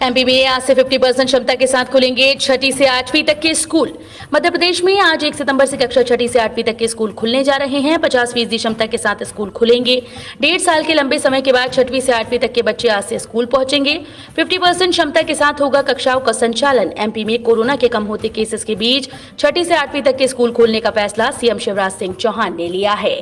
MP में आज से 50% क्षमता के साथ खुलेंगे छठी से आठवीं तक के स्कूल। मध्य प्रदेश में आज 1 सितंबर से कक्षा छठी से आठवीं तक के स्कूल खुलने जा रहे हैं। 50% क्षमता के साथ स्कूल खुलेंगे। 1.5 साल के लंबे समय के बाद छठवीं से आठवीं तक के बच्चे आज से स्कूल पहुंचेंगे। 50% क्षमता के साथ होगा कक्षाओं का संचालन। एमपी में कोरोना के कम होते केसेस के बीच छठी से आठवीं तक के स्कूल खोलने का फैसला सीएम शिवराज सिंह चौहान ने लिया है।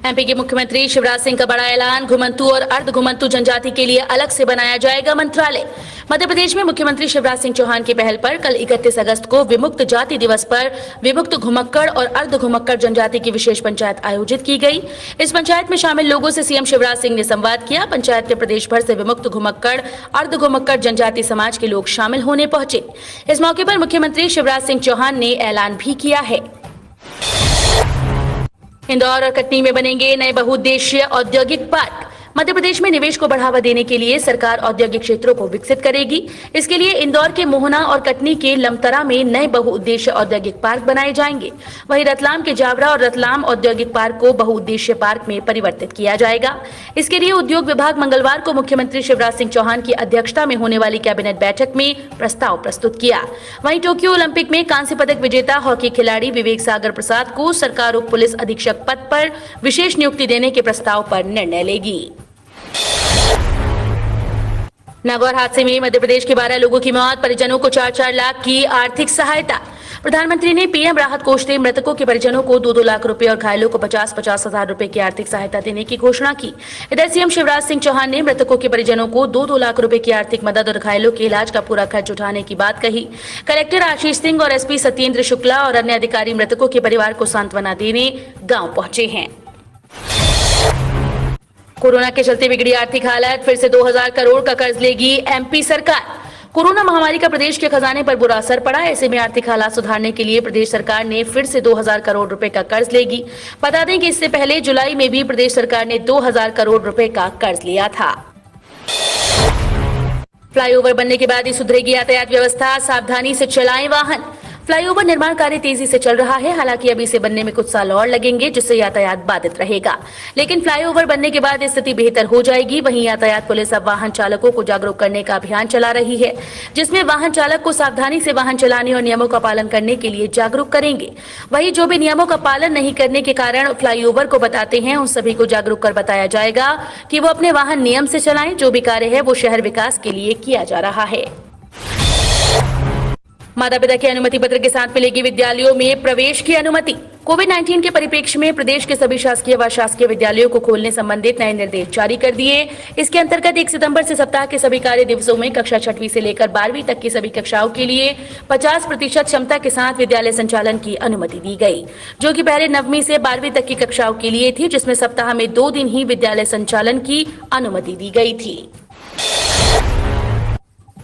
एमपी के मुख्यमंत्री शिवराज सिंह का बड़ा ऐलान, घुमंतू और अर्ध घुमंतू जनजाति के लिए अलग से बनाया जाएगा मंत्रालय। मध्य प्रदेश में मुख्यमंत्री शिवराज सिंह चौहान की पहल पर कल 31 अगस्त को विमुक्त जाति दिवस पर विमुक्त घुमक्कड़ और अर्ध घुमक्कड़ जनजाति की विशेष पंचायत आयोजित की गई। इस पंचायत में शामिल लोगों से सीएम शिवराज सिंह ने संवाद किया। पंचायत में प्रदेश भर से विमुक्त घुमक्कड़, अर्ध घुमक्कड़ जनजाति समाज के लोग शामिल होने पहुंचे। इस मौके पर मुख्यमंत्री शिवराज सिंह चौहान ने ऐलान भी किया है। इंदौर और कटनी में बनेंगे नए बहुउद्देशीय औद्योगिक पार्क। मध्य प्रदेश में निवेश को बढ़ावा देने के लिए सरकार औद्योगिक क्षेत्रों को विकसित करेगी। इसके लिए इंदौर के मोहना और कटनी के लमतरा में नए बहुउद्देशीय औद्योगिक पार्क बनाए जाएंगे। वहीं रतलाम के जावरा और रतलाम औद्योगिक पार्क को बहुउद्देशीय पार्क में परिवर्तित किया जाएगा। इसके लिए उद्योग विभाग मंगलवार को मुख्यमंत्री शिवराज सिंह चौहान की अध्यक्षता में होने वाली कैबिनेट बैठक में प्रस्ताव प्रस्तुत किया। वहीं टोक्यो ओलंपिक में कांस्य पदक विजेता हॉकी खिलाड़ी विवेक सागर प्रसाद को सरकार उप पुलिस अधीक्षक पद पर विशेष नियुक्ति देने के प्रस्ताव पर निर्णय लेगी। नागौर हादसे में मध्य प्रदेश के 12 लोगों की मौत, परिजनों को 4-4 लाख की आर्थिक सहायता। प्रधानमंत्री ने पीएम राहत कोष से मृतकों के परिजनों को 2-2 लाख रुपए और घायलों को 50-50 हजार रुपए की आर्थिक सहायता देने की घोषणा की। इधर सीएम शिवराज सिंह चौहान ने मृतकों के परिजनों को 2-2 लाख रुपए की आर्थिक मदद और घायलों के इलाज का पूरा खर्च उठाने की बात कही। कलेक्टर आशीष सिंह और एसपी सत्येंद्र शुक्ला और अन्य अधिकारी मृतकों के परिवार को सांत्वना देने गाँव पहुंचे हैं। कोरोना के चलते बिगड़ी आर्थिक हालत, फिर से 2000 करोड़ का कर्ज लेगी एमपी सरकार। कोरोना महामारी का प्रदेश के खजाने पर बुरा असर पड़ा। ऐसे में आर्थिक हालात सुधारने के लिए प्रदेश सरकार ने फिर से 2000 करोड़ रुपए का कर्ज लेगी। बता दें कि इससे पहले जुलाई में भी प्रदेश सरकार ने 2000 करोड़ रुपए का कर्ज लिया था। फ्लाईओवर बनने के बाद ही सुधरेगी यातायात व्यवस्था, सावधानी से चलाएं वाहन। फ्लाईओवर निर्माण कार्य तेजी से चल रहा है। हालांकि अभी इसे बनने में कुछ साल और लगेंगे, जिससे यातायात बाधित रहेगा। लेकिन फ्लाईओवर बनने के बाद स्थिति बेहतर हो जाएगी। वहीं यातायात पुलिस अब वाहन चालकों को जागरूक करने का अभियान चला रही है, जिसमें वाहन चालक को सावधानी से वाहन चलाने और नियमों का पालन करने के लिए जागरूक करेंगे। वहीं जो भी नियमों का पालन नहीं करने के कारण फ्लाईओवर को बताते हैं, उन सभी को जागरूक कर बताया जाएगा कि वो अपने वाहन नियम से चलाएं। जो भी कार्य है वो शहर विकास के लिए किया जा रहा है। माता पिता के अनुमति पत्र के साथ मिलेगी विद्यालयों में प्रवेश की अनुमति। कोविड-19 के परिप्रेक्ष्य में प्रदेश के सभी शासकीय व अशासकीय विद्यालयों को खोलने संबंधित नए निर्देश जारी कर दिए। इसके अंतर्गत 1 सितंबर से सप्ताह के सभी कार्य दिवसों में कक्षा 6वीं से लेकर 12वीं तक की सभी कक्षाओं के लिए 50% क्षमता के साथ विद्यालय संचालन की अनुमति दी गई, जो कि पहले 9वीं से 12वीं तक की कक्षाओं के लिए थी, जिसमें सप्ताह में 2 दिन ही विद्यालय संचालन की अनुमति दी गई थी।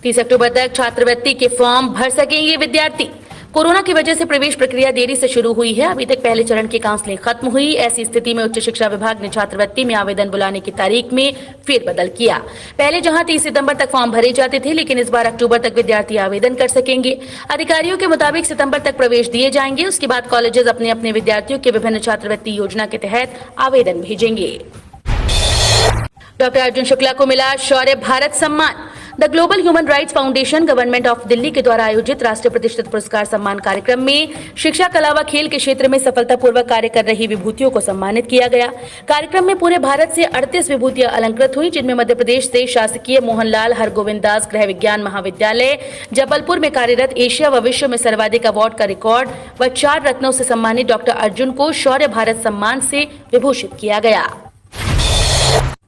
30 अक्टूबर तक छात्रवृत्ति के फॉर्म भर सकेंगे विद्यार्थी। कोरोना की वजह से प्रवेश प्रक्रिया देरी से शुरू हुई है। अभी तक पहले चरण की काउंसलिंग खत्म हुई। ऐसी स्थिति में उच्च शिक्षा विभाग ने छात्रवृत्ति में आवेदन बुलाने की तारीख में फेरबदल किया। पहले जहां 30 सितंबर तक फॉर्म भरे जाते थे, लेकिन इस बार अक्टूबर तक विद्यार्थी आवेदन कर सकेंगे। अधिकारियों के मुताबिक सितंबर तक प्रवेश दिए जाएंगे। उसके बाद कॉलेजेस अपने अपने विद्यार्थियों के विभिन्न छात्रवृत्ति योजना के तहत आवेदन भेजेंगे। डॉक्टर अर्जुन शुक्ला को मिला शौर्य भारत सम्मान। The global human rights foundation government of Delhi के द्वारा आयोजित राष्ट्रीय प्रतिष्ठित पुरस्कार सम्मान कार्यक्रम में शिक्षा, कला व खेल के क्षेत्र में सफलतापूर्वक कार्य कर रही विभूतियों को सम्मानित किया गया। कार्यक्रम में पूरे भारत से 38 विभूतियां अलंकृत हुई, जिनमें मध्य प्रदेश से शासकीय मोहनलाल हरगोविंद दास गृह विज्ञान महाविद्यालय जबलपुर में कार्यरत एशिया व विश्व में सर्वाधिक अवार्ड का रिकॉर्ड व 4 रत्नों से सम्मानित डॉक्टर अर्जुन को शौर्य भारत सम्मान से विभूषित किया गया।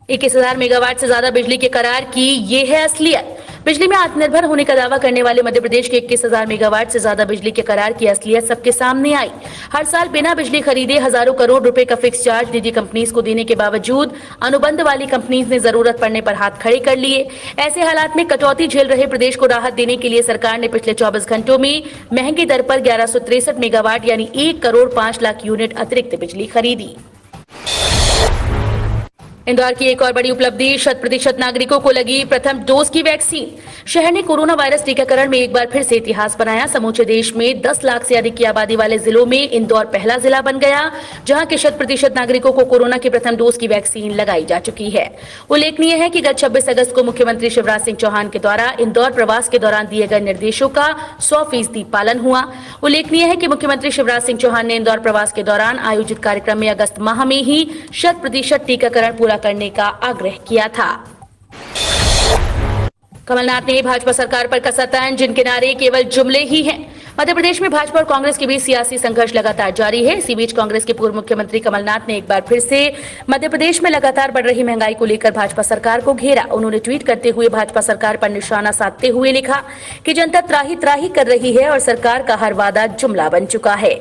21,000 मेगावाट से ज्यादा बिजली के करार की ये है असलियत। बिजली में आत्मनिर्भर होने का दावा करने वाले मध्य प्रदेश के 21,000 मेगावाट से ज्यादा बिजली के करार की असलियत सबके सामने आई। हर साल बिना बिजली खरीदे हजारों करोड़ रुपए का फिक्स चार्ज निजी कंपनीज को देने के बावजूद अनुबंध वाली कंपनीज ने जरूरत पड़ने पर हाथ खड़े कर लिए। ऐसे हालात में कटौती झेल रहे प्रदेश को राहत देने के लिए सरकार ने पिछले 24 घंटों में महंगी दर पर 1163 मेगावाट यानी 1 करोड़ 5 लाख यूनिट अतिरिक्त बिजली खरीदी। इंदौर की एक और बड़ी उपलब्धि, 100% नागरिकों को लगी प्रथम डोज की वैक्सीन। शहर ने कोरोना वायरस टीकाकरण में एक बार फिर से इतिहास बनाया। समूचे देश में 10 लाख से अधिक की आबादी वाले जिलों में इंदौर पहला जिला बन गया, जहां के 100% नागरिकों को कोरोना की प्रथम डोज की वैक्सीन लगाई जा चुकी है। उल्लेखनीय है कि गत 26 अगस्त को मुख्यमंत्री शिवराज सिंह चौहान के द्वारा इंदौर प्रवास के दौरान दिए गए निर्देशों का 100% पालन हुआ। उल्लेखनीय है कि मुख्यमंत्री शिवराज सिंह चौहान ने इंदौर प्रवास के दौरान आयोजित कार्यक्रम में अगस्त माह में ही 100% टीकाकरण पूरा करने का आग्रह किया था। कमलनाथ ने भाजपा सरकार पर कसा तंज, जिनके नारे केवल जुमले ही हैं। मध्य प्रदेश में भाजपा और कांग्रेस के बीच सियासी संघर्ष लगातार जारी है। इसी बीच कांग्रेस के पूर्व मुख्यमंत्री कमलनाथ ने एक बार फिर से मध्य प्रदेश में लगातार बढ़ रही महंगाई को लेकर भाजपा सरकार को घेरा। उन्होंने ट्वीट करते हुए भाजपा सरकार पर निशाना साधते हुए लिखा कि जनता त्राही त्राही कर रही है और सरकार का हर वादा जुमला बन चुका है।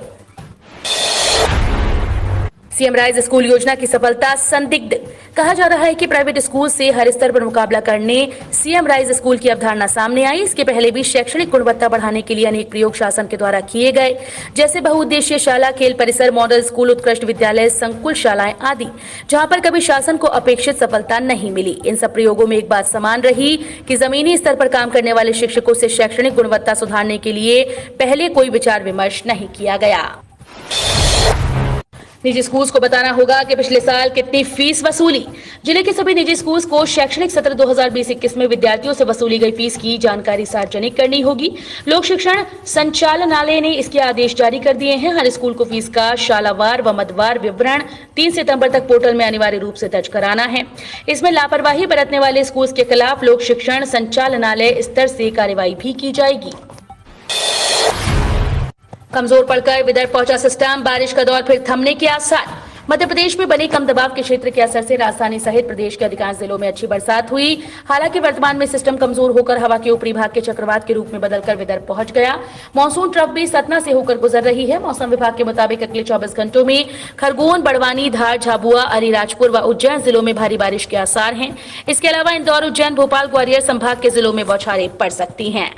सीएम राइज स्कूल योजना की सफलता संदिग्ध। कहा जा रहा है कि प्राइवेट स्कूल से हर स्तर पर मुकाबला करने सीएम राइज स्कूल की अवधारणा सामने आई। इसके पहले भी शैक्षणिक गुणवत्ता बढ़ाने के लिए अनेक प्रयोग शासन के द्वारा किए गए, जैसे बहुउद्देशीय शाला, खेल परिसर, मॉडल स्कूल, उत्कृष्ट विद्यालय, संकुल शालाएं आदि, जहां पर कभी शासन को अपेक्षित सफलता नहीं मिली। इन सब प्रयोगों में एक बात समान रही कि जमीनी स्तर पर काम करने वाले शिक्षकों से शैक्षणिक गुणवत्ता सुधारने के लिए पहले कोई विचार विमर्श नहीं किया गया। निजी स्कूल्स को बताना होगा कि पिछले साल कितनी फीस वसूली। जिले के सभी निजी स्कूल्स को शैक्षणिक सत्र 2020-21 में विद्यार्थियों से वसूली गई फीस की जानकारी सार्वजनिक करनी होगी। लोक शिक्षण संचालनालय ने इसके आदेश जारी कर दिए हैं। हर स्कूल को फीस का शालावार व मदवार विवरण 3 सितंबर तक पोर्टल में अनिवार्य रूप से दर्ज कराना है। इसमें लापरवाही बरतने वाले स्कूल्स के खिलाफ लोक शिक्षण संचालनालय स्तर से कार्रवाई भी की जाएगी। कमजोर पड़कर विदर्भ पहुंचा सिस्टम, बारिश का दौर फिर थमने के आसार। मध्य प्रदेश में बने कम दबाव के क्षेत्र के असर से राजधानी सहित प्रदेश के अधिकांश जिलों में अच्छी बरसात हुई। हालांकि वर्तमान में सिस्टम कमजोर होकर हवा के ऊपरी भाग के चक्रवात के रूप में बदलकर विदर्भ पहुंच गया। मानसून ट्रफ भी सतना से होकर गुजर रही है। मौसम विभाग के मुताबिक अगले 24 घंटों में खरगोन, बड़वानी, धार, झाबुआ, अलीराजपुर व उज्जैन जिलों में भारी बारिश के आसार हैं। इसके अलावा इंदौर, उज्जैन, भोपाल, ग्वालियर संभाग के जिलों में बौछारें पड़ सकती हैं।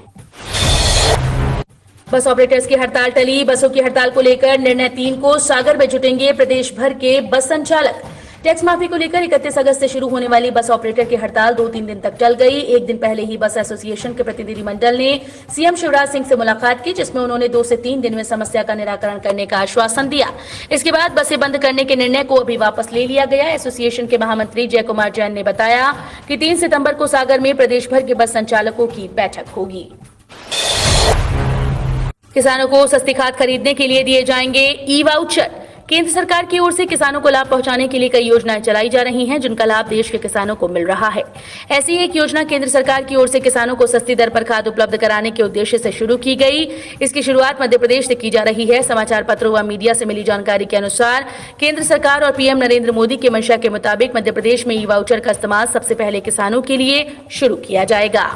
बस ऑपरेटर्स की हड़ताल टली। बसों की हड़ताल को लेकर निर्णय 3 को सागर में जुटेंगे प्रदेश भर के बस संचालक। टैक्स माफी को लेकर 31 अगस्त से शुरू होने वाली बस ऑपरेटर की हड़ताल 2-3 दिन तक चल गई। एक दिन पहले ही बस एसोसिएशन के प्रतिनिधिमंडल ने सीएम शिवराज सिंह से मुलाकात की, जिसमें उन्होंने 2 से 3 दिन में समस्या का निराकरण करने का आश्वासन दिया। इसके बाद बसें बंद करने के निर्णय को अभी वापस ले लिया गया। एसोसिएशन के महामंत्री जय कुमार जैन ने बताया कि 3 सितंबर को सागर में प्रदेश भर के बस संचालकों की बैठक होगी। किसानों को सस्ती खाद खरीदने के लिए दिए जाएंगे ई वाउचर। केंद्र सरकार की ओर से किसानों को लाभ पहुंचाने के लिए कई योजनाएं चलाई जा रही हैं, जिनका लाभ देश के किसानों को मिल रहा है। ऐसी एक योजना केंद्र सरकार की ओर से किसानों को सस्ती दर पर खाद उपलब्ध कराने के उद्देश्य से शुरू की गई। इसकी शुरुआत मध्य प्रदेश से की जा रही है। समाचार पत्रों व मीडिया से मिली जानकारी के अनुसार केंद्र सरकार और पीएम नरेंद्र मोदी के मंशा के मुताबिक मध्य प्रदेश में ई वाउचर का इस्तेमाल सबसे पहले किसानों के लिए शुरू किया जाएगा।